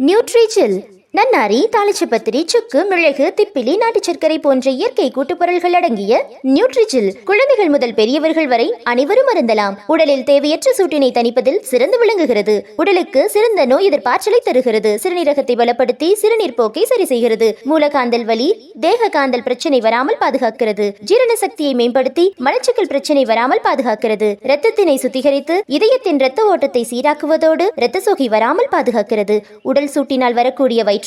நியூட்ரிஜில் நன்னாரி, தாளிச்சப்பத்திரி, சுக்கு, மிளகு, திப்பிலி, நாட்டு சர்க்கரை போன்ற இயற்கை கூட்டுப்பொருள்கள் அடங்கிய நியூட்ரிஜில் குழந்தைகள் முதல் பெரியவர்கள் வரை அனைவரும் அருந்தலாம். உடலில் தேவையற்ற சூட்டினை தணிப்பதில் சிறந்து விளங்குகிறது. உடலுக்கு சிறந்த நோய் எதிர்ப்பாற்றலை தருகிறது. சிறுநீரகத்தை பலப்படுத்தி சிறுநீர் போக்கை சரி செய்கிறது. மூலகாந்தல் வலி, தேக காந்தல் பிரச்சனை வராமல் பாதுகாக்கிறது. ஜீரண சக்தியை மேம்படுத்தி மலச்சிக்கல் பிரச்சனை வராமல் பாதுகாக்கிறது. இரத்தத்தினை சுத்திகரித்து இதயத்தின் இரத்த ஓட்டத்தை சீராக்குவதோடு இரத்த சோகை வராமல் பாதுகாக்கிறது. உடல் சூட்டினால் வரக்கூடிய வயிற்றுப்புண்,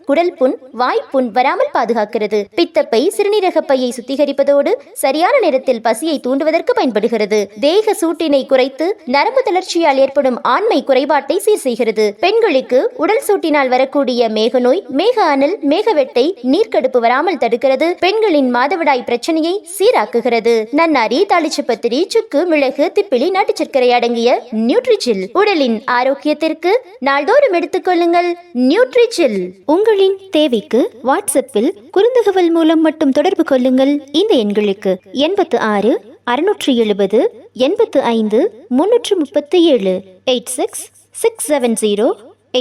குடல் புண், வாய்ப்புண் வராமல் பாதுகாக்கிறது. பித்தப்பை, சிறுநீரக பையை சுத்திகரிப்பதோடு சரியான நேரத்தில் பசியை தூண்டுவதற்கு பயன்படுகிறது. தேக சூட்டினை குறைத்து நரம்பு தளர்ச்சியால் ஏற்படும் ஆண்மை குறைபாட்டை சீர் செய்கிறது. பெண்களுக்கு உடல் சூட்டினால் வரக்கூடிய மேகநோய், மேக அனல், மேகவெட்டை, நீர்க்கடுப்பு வராமல் தடுக்கிறது. பெண்களின் மாதவிடாய் பிரச்சனையை சீராக்குகிறது. நன்னாரி, தாளிச்சப்பத்திரி, சுக்கு, மிளகு, திப்பிலி, நாட்டு சர்க்கரை அடங்கிய நியூட்ரிஜில் உடலின் ஆரோக்கியத்திற்கு நாள்தோறும் எடுத்துக் கொள்ளுங்கள். நியூட்ரிஜில். உங்களின் தேவைக்கு வாட்ஸ்அப்பில் குறுந்தகவல் மூலம் மட்டும் தொடர்பு கொள்ளுங்கள். இந்த எண்களுக்கு 86 670 85 337 86 670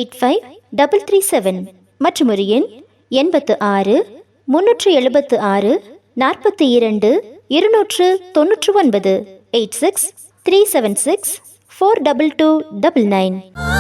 85 மற்றும் ஒரு எண் 86 376 42 299 86 376 42299.